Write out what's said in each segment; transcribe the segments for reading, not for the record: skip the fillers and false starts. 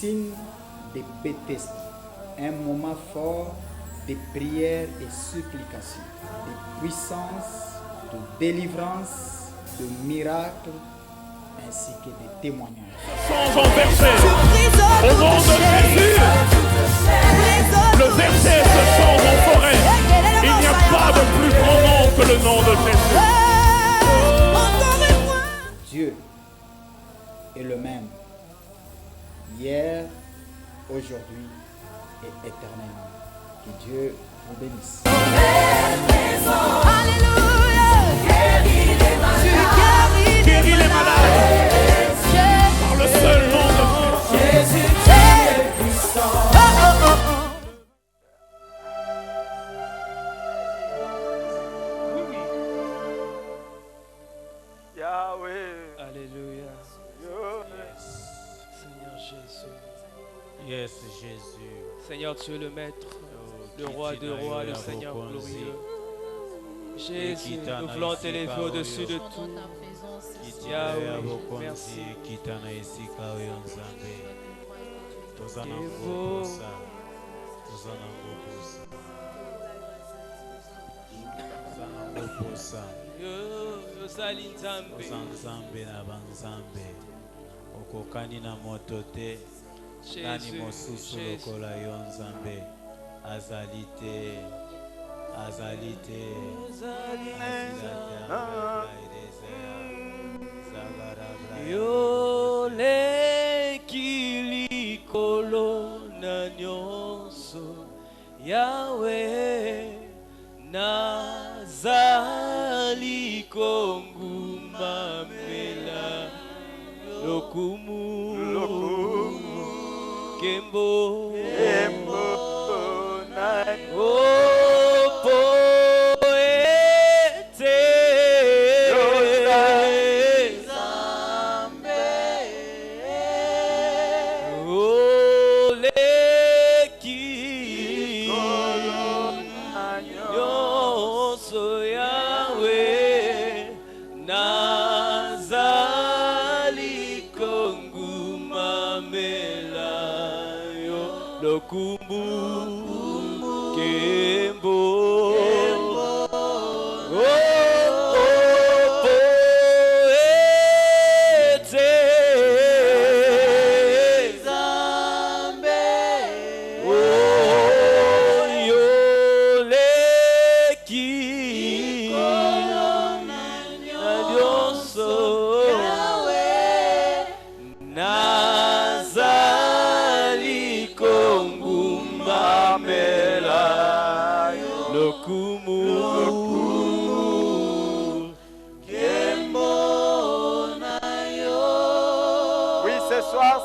piscine de Bethesda, un moment fort de prière et supplication, de puissance, de délivrance, de miracles, ainsi que de témoignages. Sans en verser au nom de Jésus. Le verset se change en forêt. Il n'y a pas de plus grand nom que le nom de Jésus. Dieu est le même, hier, aujourd'hui et éternellement. Que Dieu vous bénisse. Guéris les malades par le seul nom de Jésus. Yahweh. Alléluia. Seigneur Jésus. Yes, Jésus. Seigneur, tu es le Maître, le Roi de rois, le Seigneur glorieux. Jésus, nous voulons t'élever au-dessus de tout. Yahweh, merci. okokani na moto te nani mosusu lokola yo nzambe azali te yo leki likolo na nyonso Yahweh nazali kongumamela lokumu kembo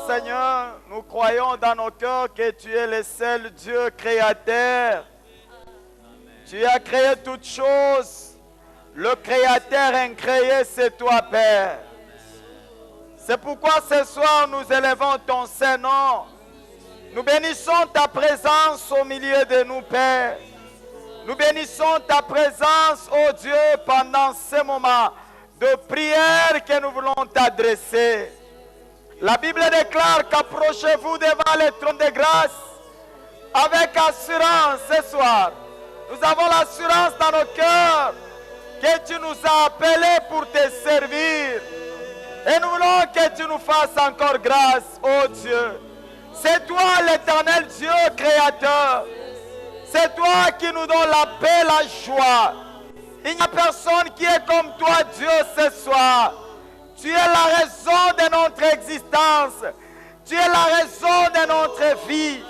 Seigneur, nous croyons dans nos cœurs que tu es le seul Dieu créateur. Tu as créé toutes choses. Le créateur incréé, c'est toi, Père. C'est pourquoi ce soir, nous élevons ton Saint-Nom. Nous bénissons ta présence au milieu de nous, Père. Nous bénissons ta présence, ô Dieu, pendant ce moment de prière que nous voulons t'adresser. La Bible déclare qu'approchez-vous devant le trône de grâce avec assurance ce soir. Nous avons l'assurance dans nos cœurs que tu nous as appelés pour te servir. Et nous voulons que tu nous fasses encore grâce, ô Dieu. C'est toi l'éternel Dieu créateur. C'est toi qui nous donne la paix, la joie. Il n'y a personne qui est comme toi, Dieu, ce soir. Tu es la raison de notre existence. Tu es la raison de notre vie.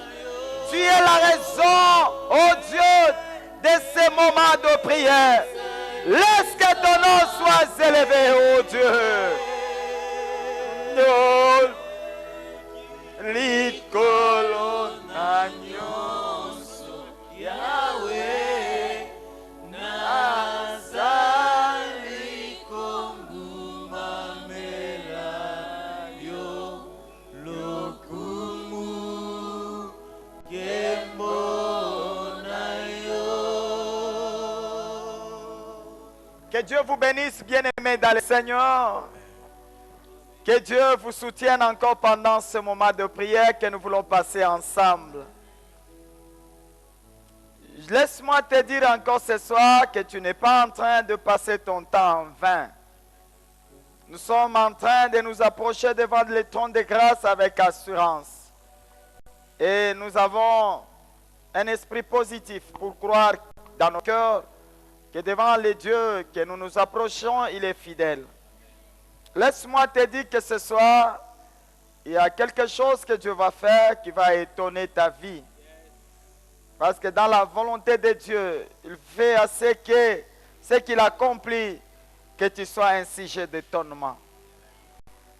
Tu es la raison, oh Dieu, de ces moments de prière. Laisse que ton nom soit élevé, oh Dieu. Yahweh, nazali kongumamela yo lokumu kembo na yo. Que Dieu vous bénisse, bien-aimés dans le Seigneur. Que Dieu vous soutienne encore pendant ce moment de prière que nous voulons passer ensemble. Laisse-moi te dire encore ce soir que tu n'es pas en train de passer ton temps en vain. Nous sommes en train de nous approcher devant le trône de grâce avec assurance. Et nous avons un esprit positif pour croire dans nos cœurs que devant les dieux que nous nous approchons, il est fidèle. Laisse-moi te dire que ce soir, il y a quelque chose que Dieu va faire qui va étonner ta vie. Parce que dans la volonté de Dieu, il fait à ce qu'il accomplit, que tu sois un sujet d'étonnement.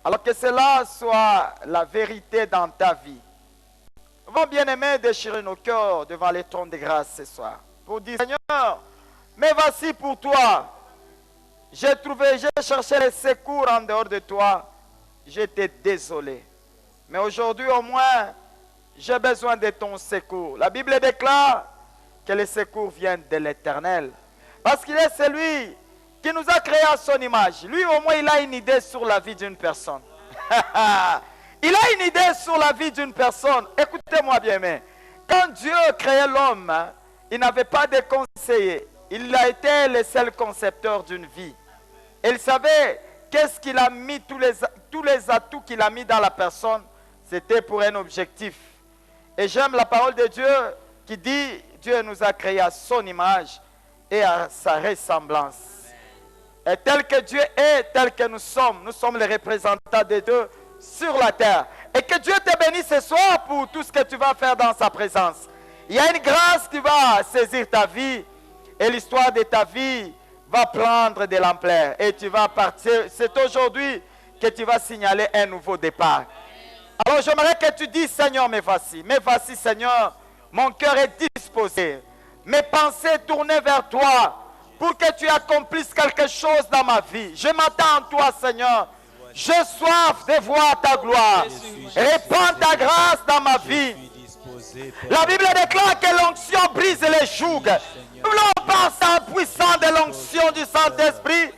Alors que cela soit la vérité dans ta vie. Nous allons bien aimer déchirer nos cœurs devant les trônes de grâce ce soir. Pour dire, Seigneur, mais voici pour toi. J'ai cherché les secours en dehors de toi. J'étais désolé. Mais aujourd'hui au moins, j'ai besoin de ton secours. La Bible déclare que le secours vient de l'Éternel. Parce qu'il est celui qui nous a créé à son image. Lui au moins il a une idée sur la vie d'une personne. Il a une idée sur la vie d'une personne. Écoutez-moi bien, mais quand Dieu créait l'homme, il n'avait pas de conseiller. Il a été le seul concepteur d'une vie. Il savait qu'est-ce qu'il a mis, tous les atouts qu'il a mis dans la personne, c'était pour un objectif. Et j'aime la parole de Dieu qui dit, Dieu nous a créés à son image et à sa ressemblance. Et tel que Dieu est, tel que nous sommes les représentants de Dieu sur la terre. Et que Dieu te bénisse ce soir pour tout ce que tu vas faire dans sa présence. Il y a une grâce qui va saisir ta vie et l'histoire de ta vie va prendre de l'ampleur. Et tu vas partir. C'est aujourd'hui que tu vas signaler un nouveau départ. Alors j'aimerais que tu dises, Seigneur, me voici, Seigneur, mon cœur est disposé, mes pensées tournées vers toi, pour que tu accomplisses quelque chose dans ma vie. Je m'attends à toi, Seigneur. J'ai soif de voir ta gloire. Répands ta grâce dans ma vie. La Bible déclare que l'onction brise les jougs. Nous voulons penser à la puissance de l'onction du Saint-Esprit.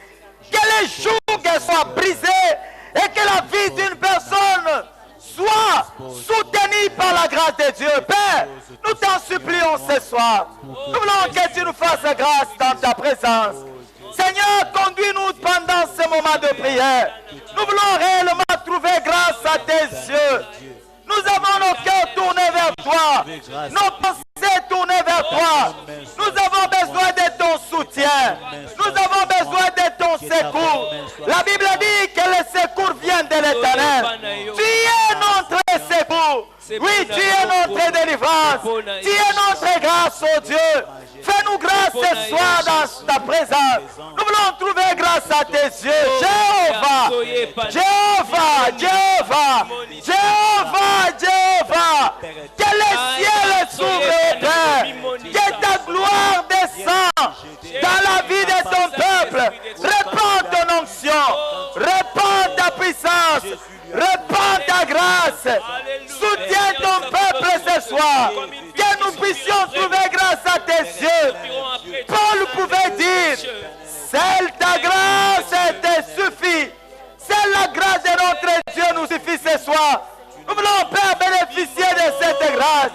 Que les jougs soient brisés et que la vie d'une personne soit soutenue par la grâce de Dieu. Père, nous t'en supplions ce soir. Nous voulons que tu nous fasses grâce dans ta présence. Seigneur, conduis-nous pendant ce moment de prière. Nous voulons réellement trouver grâce à tes yeux. Nous avons nos cœurs tournés vers toi. Nos pensées tournées vers toi. Nous avons besoin de ton soutien. Nous avons besoin de ton secours. La Bible dit que le secours vient de l'Éternel. Tu es notre secours. Oui, tu es notre délivrance. Tu es notre grâce, oh Dieu. Fais-nous grâce ce soir dans ta présence. Nous voulons trouver grâce à tes yeux. Jéhovah, Jéhovah, Jéhovah, Jéhovah, Jéhovah. Que les ciels s'ouvrent, Père. Que ta gloire descende dans la vie de ton peuple. Répands ton onction. Répands ta puissance. Répands ta grâce. Soutiens ton peuple ce soir. Que nous puissions trouver grâce à tes yeux. Paul pouvait dire, seule ta grâce te suffit. Seule la grâce de notre Dieu nous suffit ce soir. Nous voulons, Père, bénéficier de cette grâce.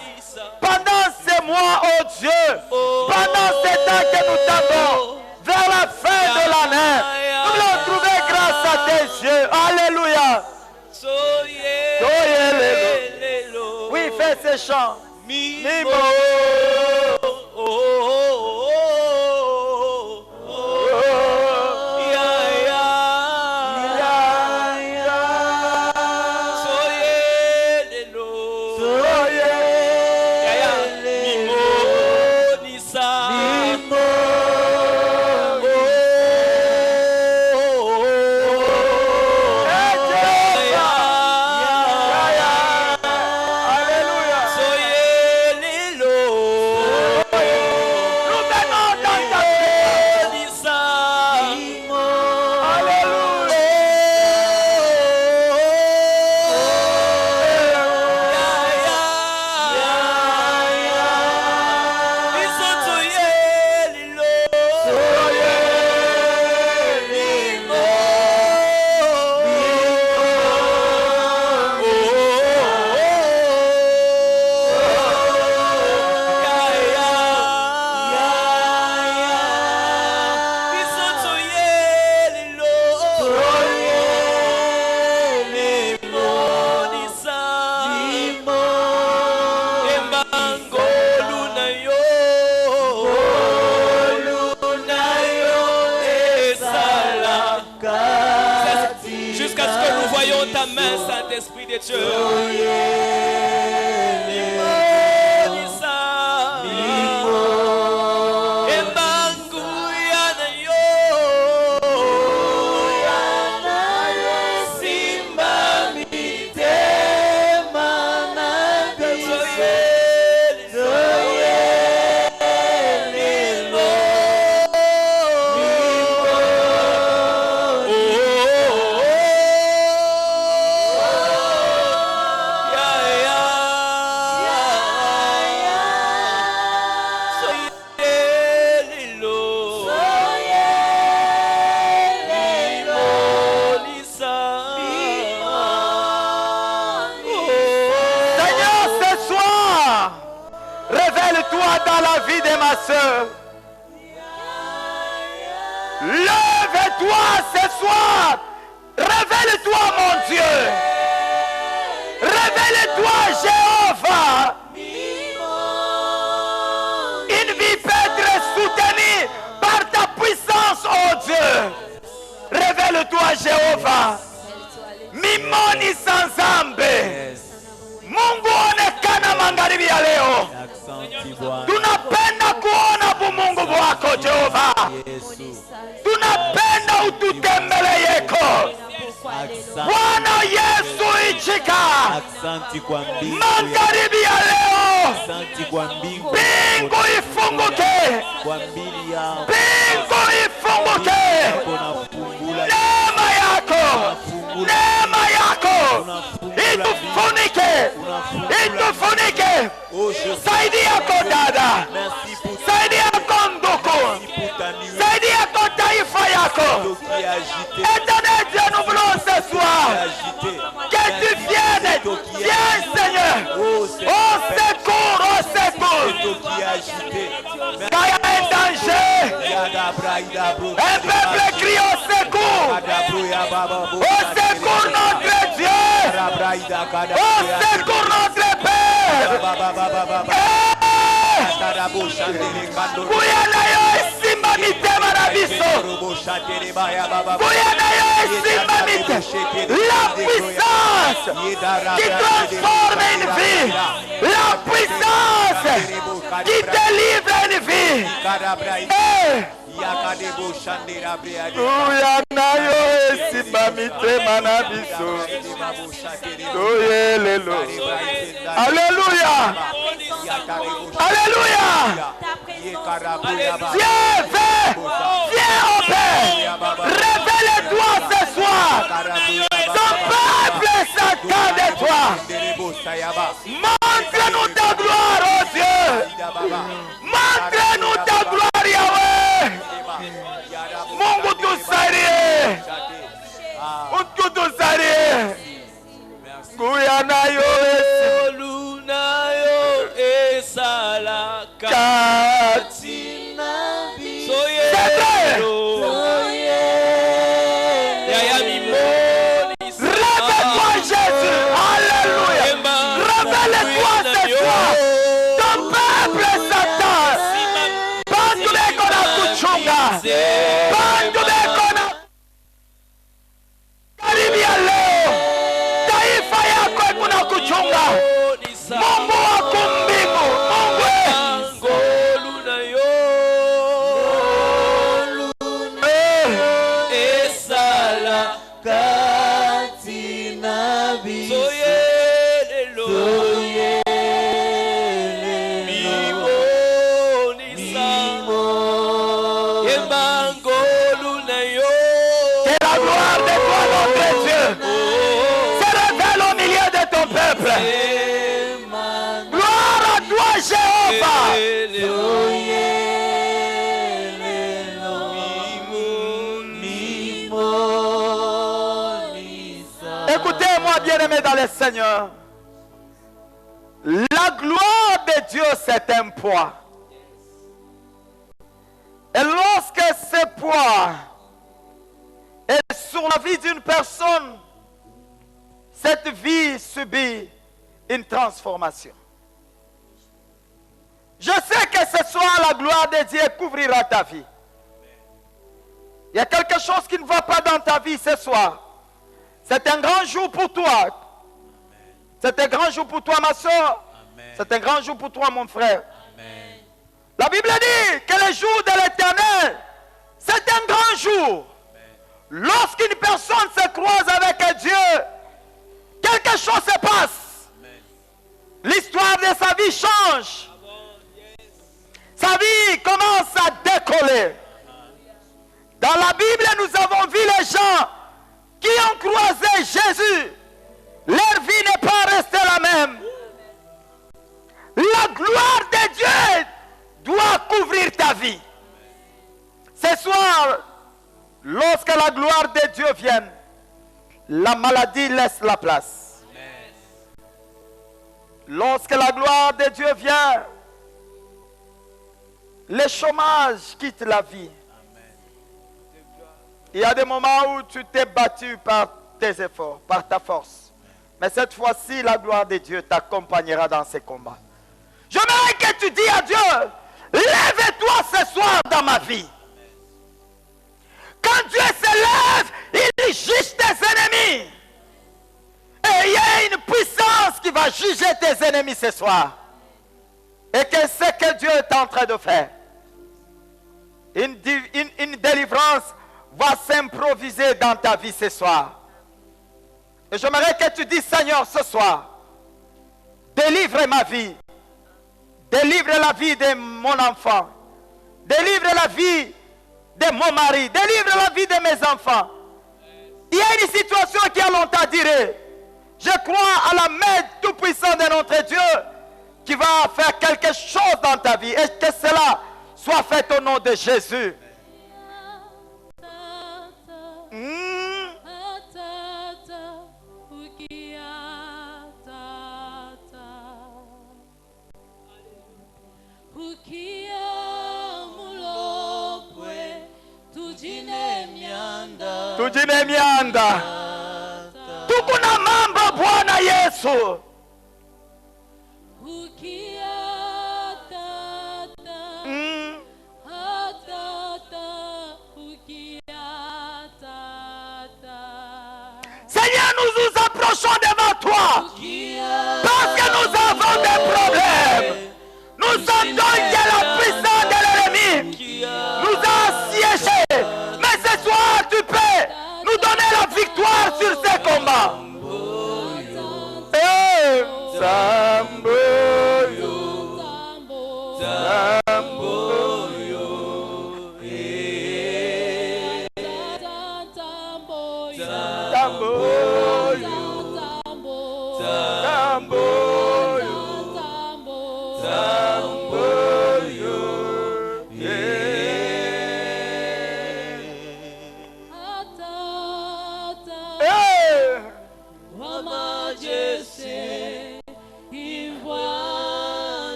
Pendant ces mois, oh Dieu, pendant ces temps que nous t'avons, vers la fin de l'année, nous voulons trouver grâce à tes yeux. Alléluia. Oui, fais ces chants. Mimo. Alléluia. que tu es. Dans la vie de ma soeur, lève-toi ce soir, révèle-toi mon Dieu, révèle-toi Jéhovah. Une vie peut être soutenue par ta puissance, oh Dieu. Révèle-toi Jéhovah. Mimoni sanzambe, Mungu onekana magharibi ya leo. Tunapenda kuona bumungu wako Jehova. Tunapenda ututembeleyeko. Bwana Yesu ichika. Magharibi ya leo. Mbingu ifunguke. Mbingu ifunguke. Neema yako. Neema yako. Itufunike. Itufunike. Saidi yako dada. Saidi yako ndugu. Saidi yako taifa yako. Éternel Dieu, nous voulons ce soir que tu viennes. Viens Seigneur. Au secours, au secours. Quand il y a un danger, un peuple crie au secours. Au secours notre Dieu. Au secours notre Père. Kuyana yo esimba mitema na biso. Kuyana yo esimba mitema. La puissance qui transforme une vie. La puissance qui délivre une vie. Kuyana yo esimba mitema na biso. Oyelelo. Alléluia. Alléluia. Viens, viens au Père. Révèle-toi ce soir. Ton peuple s'attend de toi. Montre-nous ta gloire, oh Dieu. Montre-nous ta gloire, Yahweh. Mungu tusaidie. Mungu tusaidie. Kuyanayo lunayo esalaka katina soyelo yaya mimoni. Révèle-toi Jésus. Alléluia. Révèle-toi ce soir. Ton peuple s'attend. Bantu beko na kuchunga. Bantu beko na karibi ya leo. Taifa yako kuna kuchunga. Mungu wa kumbingu. Mungu Écoutez-moi, bien-aimés dans le Seigneur. La gloire de Dieu, c'est un poids. Et lorsque ce poids est sur la vie d'une personne, cette vie subit une transformation. Je sais que ce soir, la gloire de Dieu couvrira ta vie. Il y a quelque chose qui ne va pas dans ta vie ce soir. C'est un grand jour pour toi. C'est un grand jour pour toi, ma soeur. C'est un grand jour pour toi, mon frère. Amen. La Bible dit que le jour de l'Éternel, c'est un grand jour. Lorsqu'une personne se croise avec Dieu, quelque chose se passe. L'histoire de sa vie change. Sa vie commence à décoller. Dans la Bible, nous avons vu les gens qui ont croisé Jésus. Leur vie n'est pas restée la même. La gloire de Dieu doit couvrir ta vie. Ce soir, lorsque la gloire de Dieu vient, la maladie laisse la place. Lorsque la gloire de Dieu vient, le chômage quitte la vie. Il y a des moments où tu t'es battu par tes efforts, par ta force. Mais cette fois-ci, la gloire de Dieu t'accompagnera dans ces combats. J'aimerais que tu dis à Dieu, lève-toi ce soir dans ma vie. Quand Dieu se lève, il juge tes ennemis. Et il y a une puissance qui va juger tes ennemis ce soir. Et que ce que Dieu est en train de faire. Une délivrance va s'improviser dans ta vie ce soir. Et j'aimerais que tu dises, Seigneur, ce soir, délivre ma vie. Délivre la vie de mon enfant. Délivre la vie de mon mari. Délivre la vie de mes enfants. Il y a une situation qui a longtemps duré. Je crois à la main tout-puissante de notre Dieu qui va faire quelque chose dans ta vie. Et que cela soit fait au nom de Jésus. Tujine mianda. Tukuna mambo Bwana Yesu. Seigneur, nous nous approchons devant toi. Parce que nous avons des problèmes. Nous sentons que la puissance de l'ennemi nous a assiégés. Mais ce soir, tu peux nous donner la victoire sur ces combats.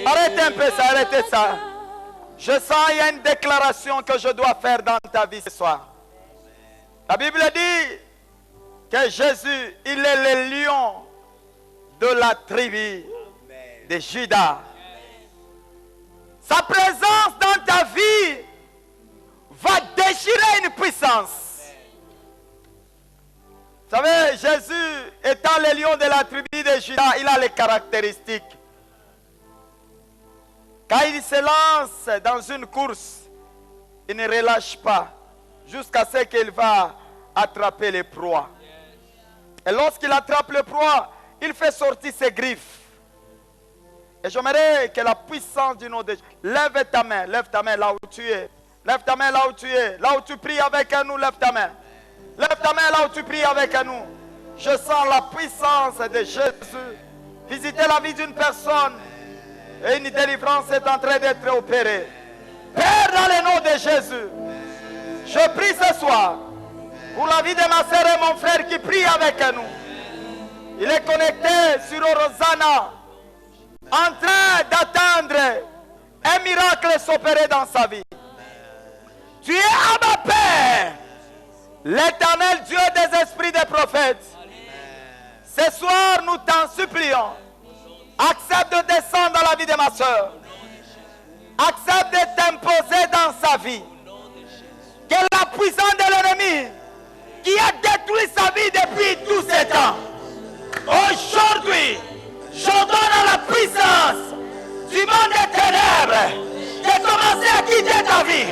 Arrêtez un peu ça, arrêtez ça. Je sens qu'il y a une déclaration que je dois faire dans ta vie ce soir. La Bible dit que Jésus, il est le lion de la tribu de Juda. Sa présence dans ta vie va déchirer une puissance. Vous savez, Jésus étant le lion de la tribu de Juda, il a les caractéristiques. Quand il se lance dans une course, il ne relâche pas jusqu'à ce qu'il va attraper les proies. Et lorsqu'il attrape le proie, il fait sortir ses griffes. Et j'aimerais que la puissance du nom de Jésus, lève ta main là où tu es. Lève ta main là où tu es. Là où tu pries avec nous, lève ta main. Lève ta main là où tu pries avec nous. Je sens la puissance de Jésus visiter la vie d'une personne. Et une délivrance est en train d'être opérée. Père, dans le nom de Jésus, je prie ce soir pour la vie de ma sœur et mon frère qui prie avec nous. Il est connecté sur Rosanna, en train d'attendre un miracle s'opérer dans sa vie. Tu es à ma Père, l'Éternel Dieu des esprits des prophètes. Ce soir, nous t'en supplions. Accepte de descendre dans la vie de ma soeur. Accepte de t'imposer dans sa vie. Que la puissance de l'ennemi qui a détruit sa vie depuis tous ces temps, aujourd'hui, j'ordonne à la puissance du monde des ténèbres de commencer à quitter ta vie,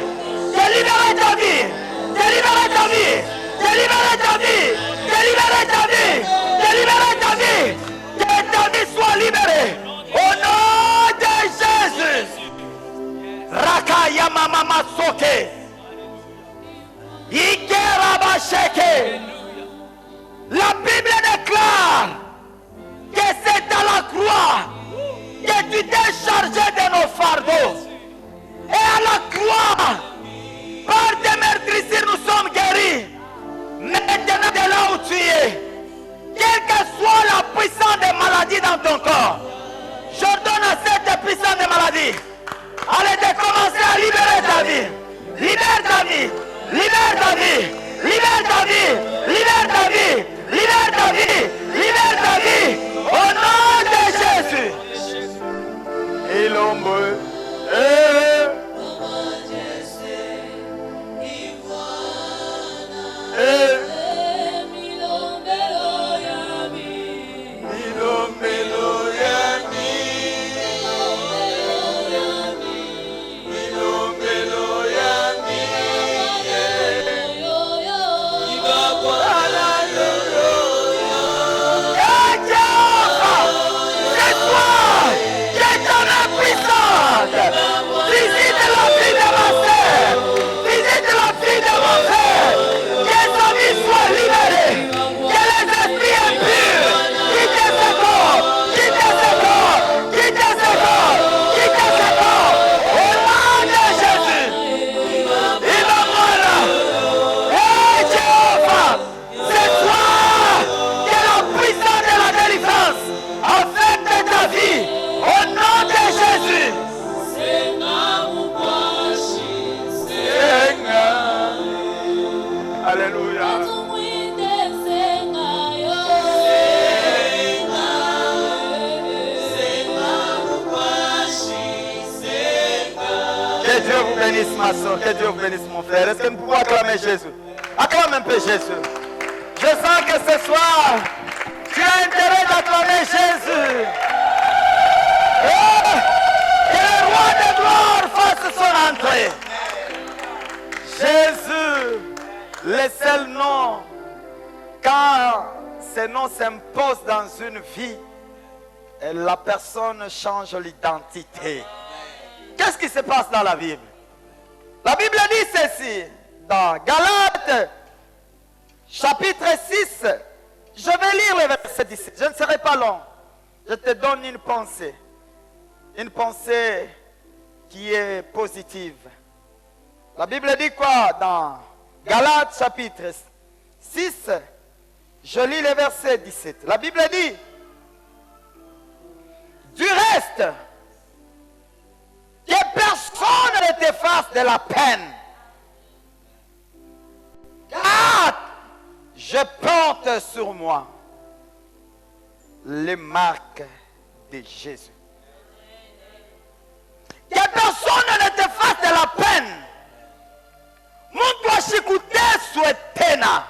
de libérer ta vie, de libérer ta vie, de libérer ta vie, de libérer ta vie, de libérer ta vie, que ta vie soit libérée au nom de Jésus. Rakaya mama soke, Ikerabasheke. La Bible déclare que c'est à la croix que tu t'es chargé de nos fardeaux. Et à la croix, par tes meurtrissures, nous sommes guéris. Maintenant, de là où tu es, quelle que soit la puissance des maladies dans ton corps, j'ordonne à cette puissance des maladies, allez de commencer à libérer ta vie. Libère ta vie. Libère ta vie. Libère ta vie. Libère ta vie. Libère ta vie. Libère ta vie. Au nom de Jésus. Et l'homme. Ma soeur, que Dieu vous bénisse mon frère. Est-ce que nous pouvons acclamer Jésus? Acclame un peu Jésus. Je sens que ce soir, tu as intérêt d'acclamer Jésus. Et que le roi de gloire fasse son entrée. Jésus, le seul nom, quand ce nom s'impose dans une vie, la personne change l'identité. Qu'est-ce qui se passe dans la Bible? La Bible dit ceci, dans Galates, chapitre 6, je vais lire le verset 17, je ne serai pas long, je te donne une pensée qui est positive. La Bible dit quoi dans Galates, chapitre 6, je lis le verset 17, la Bible dit, du reste, que personne ne te fasse de la peine. Car je porte sur moi les marques de Jésus. Que personne ne te fasse de la peine. Muntu ashikute swetena.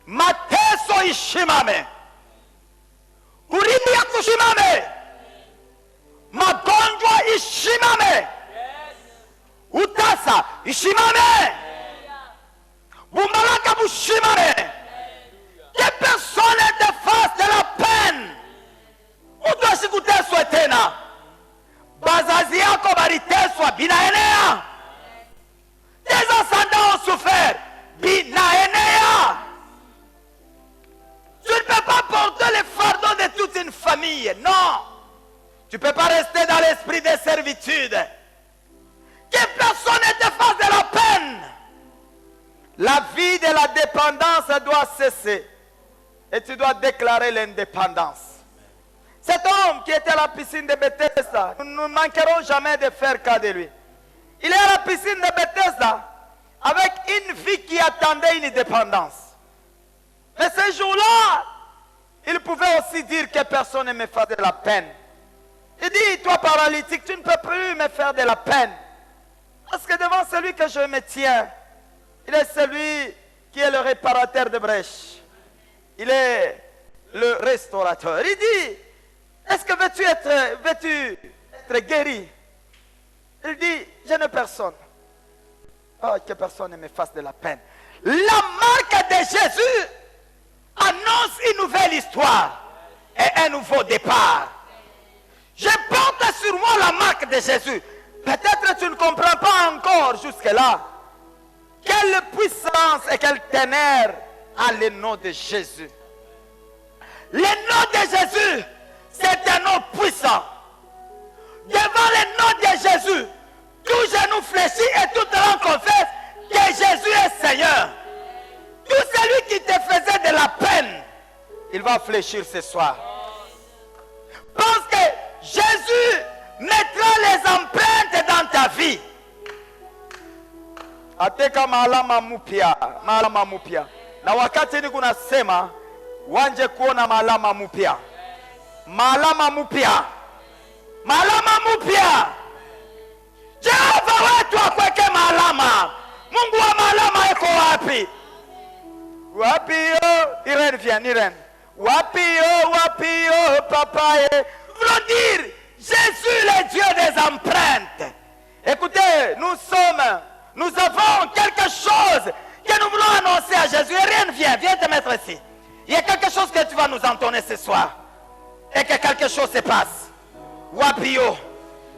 Mateso ishimame. Kurimia kushimame. Magonjwa ishimame. Utasa ishimame. Bumalaka bushimame. Que personne ne te fasse de la peine. Utashikuteswa tena. Bazazi yako bariteswa binaenea. Tes ascendants ont souffert binaenea. Tu ne peux pas porter le fardeau de toute une famille. Non. Tu ne peux pas rester dans l'esprit de servitude. Que personne ne te fasse de la peine. La vie de la dépendance doit cesser. Et tu dois déclarer l'indépendance. Cet homme qui était à la piscine de Bethesda, nous ne manquerons jamais de faire cas de lui. Il est à la piscine de Bethesda avec une vie qui attendait une indépendance. Mais ce jour-là, il pouvait aussi dire que personne ne me fasse de la peine. Il dit, toi paralytique, tu ne peux plus me faire de la peine. Parce que devant celui que je me tiens, il est celui qui est le réparateur de brèches. Il est le restaurateur. Il dit, est-ce que veux-tu être guéri? Il dit, je n'ai personne. Oh, que personne ne me fasse de la peine. La marque de Jésus annonce une nouvelle histoire et un nouveau départ. Je porte sur moi la marque de Jésus. Peut-être tu ne comprends pas encore jusque-là. Quelle puissance et quel ténèbre a le nom de Jésus. Le nom de Jésus, c'est un nom puissant. Devant le nom de Jésus, tout genou fléchit et toute langue confesse que Jésus est Seigneur. Tout celui qui te faisait de la peine, il va fléchir ce soir. Parce que Jésus mettra les empreintes dans ta vie. Ateka malama mupya. Na wakati niko nasema wanje kuona malama mupya. Malama mupya. Jehova wetu akweke malama. Mungu wa malama yuko wapi? Wapi yo? Irene. Wapi yo, papa? Voulons dire, Jésus le Dieu des empreintes. Écoutez, nous avons quelque chose que nous voulons annoncer à Jésus. Irene, viens te mettre ici. Il y a quelque chose que tu vas nous entonner ce soir. Et que quelque chose se passe. Wapio.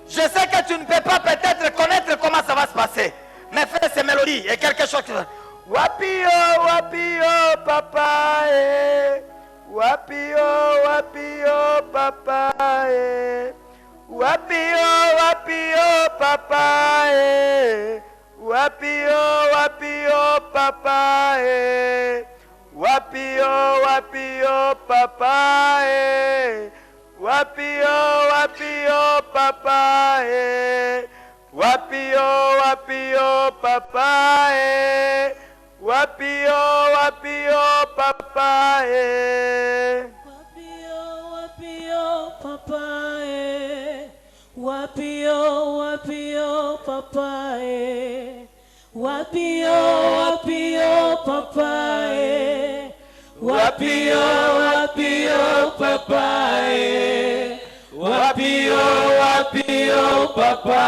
Je sais que tu ne peux pas peut-être connaître comment ça va se passer. Mais fais ces mélodies et quelque chose qui va. Wapio, papa. Wapio, papa. Wapio, papa. Wapio, papa. Wapio, papa. Wapio, papa. Wapio, papa. Wapio, papa. Wapio, papa. Wapio, papa. Wapio, papa. Wapio, papa. Wapio, papa.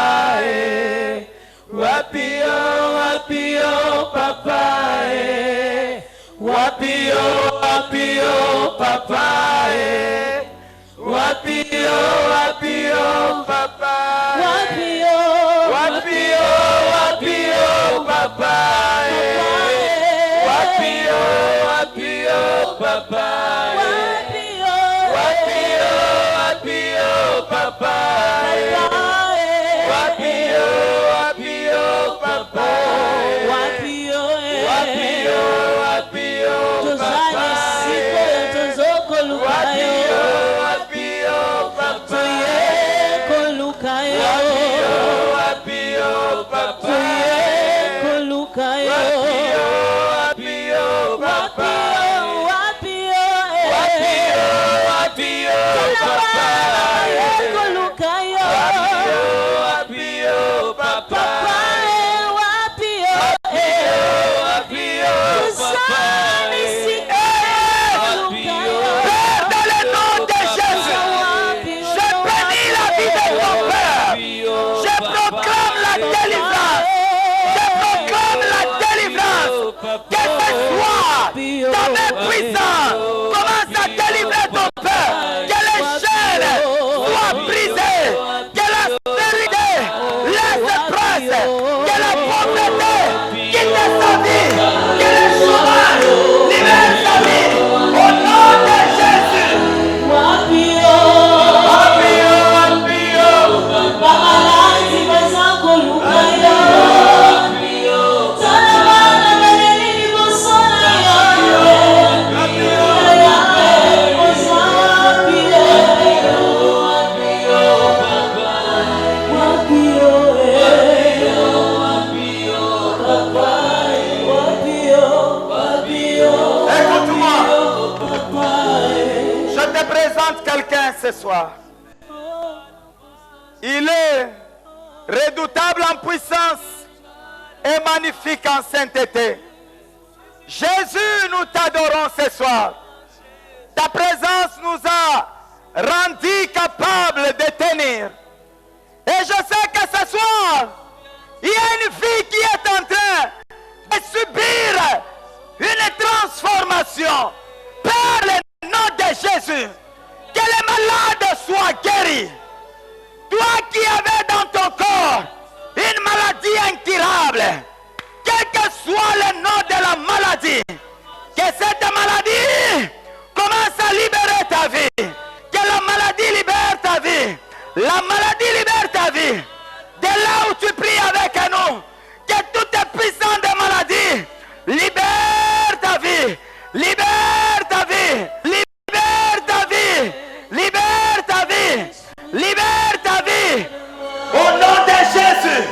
Wapio, papa. Wapio, papa. Commence à délivrer ton père. Que les chaînes soient ce soir. Il est redoutable en puissance et magnifique en sainteté. Jésus, nous t'adorons ce soir. Ta présence nous a rendus capables de tenir. Et je sais que ce soir, il y a une fille qui est en train de subir une transformation par le nom de Jésus. Que les malades soient guéris. Toi qui avais dans ton corps une maladie incurable, quel que soit le nom de la maladie, que cette maladie commence à libérer ta vie. Que la maladie libère ta vie. La maladie libère ta vie. De là où tu pries avec nous, que toute puissance de maladie libère ta vie. Libère ta vie. Libère ta vie. Libère ta vie. Libère ta vie. Au nom de Jésus.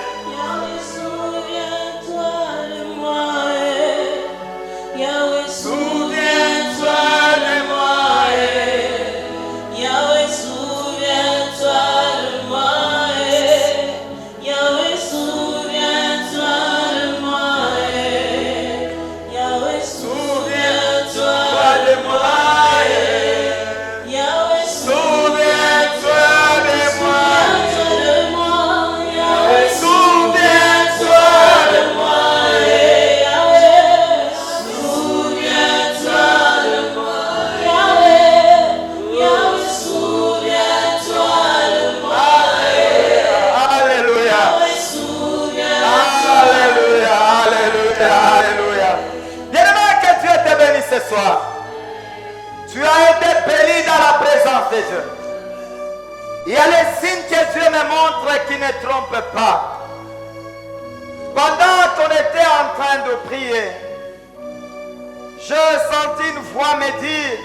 Tu as été béni dans la présence de Dieu. Il y a les signes que Dieu me montre qui ne trompent pas. Pendant qu'on était en train de prier, je sentis une voix me dire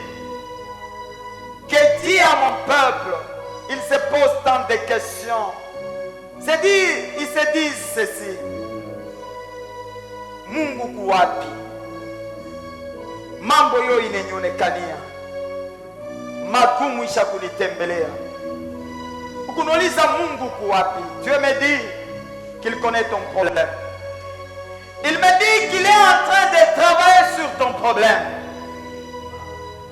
que dis à mon peuple, il se pose tant de questions. Ils se disent ceci. Mungu kuwapi? Mambo yo inenionekania. Magumu isha kunitembelea. Ukunauliza Mungu kuwapi? Dieu me dit qu'il connaît ton problème. Il me dit qu'il est en train de travailler sur ton problème.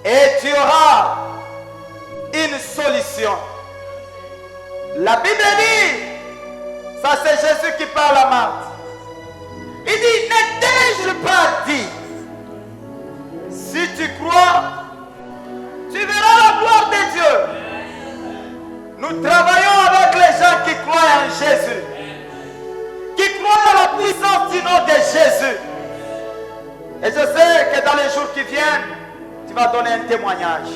Et tu auras une solution. La Bible dit, ça c'est Jésus qui parle à Marthe. Il dit, ne t'ai-je pas dit? Si tu crois, tu verras la gloire de Dieu. Nous travaillons avec les gens qui croient en Jésus, qui croient à la puissance du nom de Jésus. Et je sais que dans les jours qui viennent, tu vas donner un témoignage.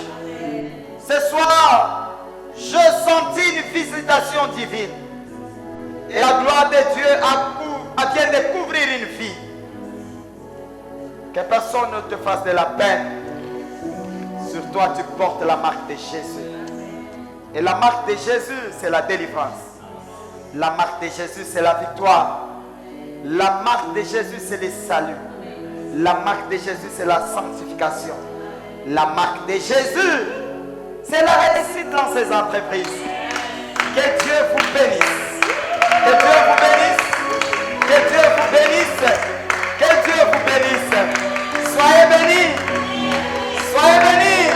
Ce soir, je sentis une visitation divine. Et la gloire de Dieu vient de couvrir une vie. Que personne ne te fasse de la peine. Sur toi, tu portes la marque de Jésus. Et la marque de Jésus, c'est la délivrance. La marque de Jésus, c'est la victoire. La marque de Jésus, c'est le salut. La marque de Jésus, c'est la sanctification. La marque de Jésus, c'est la réussite dans ces entreprises. Que Dieu vous bénisse. Que Dieu vous bénisse. Que Dieu vous bénisse. Que Dieu vous bénisse. Soyez bénis. Soyez bénis.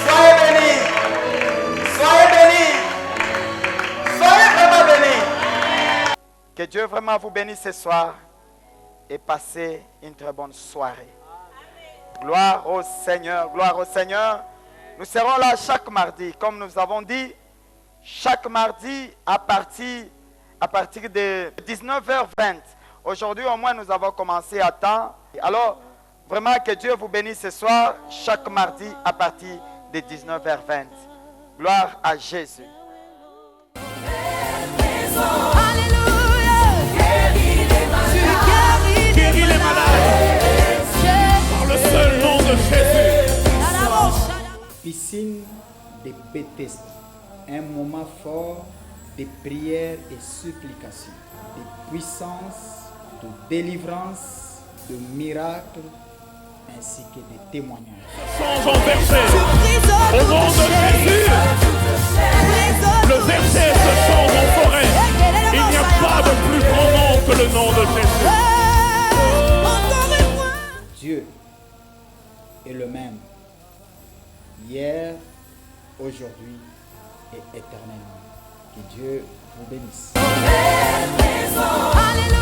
Soyez bénis. Soyez bénis. Soyez vraiment bénis. Que Dieu vraiment vous bénisse ce soir et passez une très bonne soirée. Gloire au Seigneur. Gloire au Seigneur. Nous serons là chaque mardi, comme nous avons dit, chaque mardi à partir de 19h20. Aujourd'hui, au moins, nous avons commencé à temps. Alors, vraiment, que Dieu vous bénisse ce soir, chaque mardi à partir de 19h20. Gloire à Jésus. Guéris les malades par le seul nom de Jésus. Piscine de Bethesda, un moment fort de prière et supplication, de puissance, de délivrance, de miracles, ainsi que des témoignages. Sans en verser. Au nom de Jésus, le verset se change en forêt. Il n'y a pas de plus grand nom que le nom de Jésus. Dieu est le même, hier, aujourd'hui et éternellement. Que Dieu vous bénisse. Alléluia.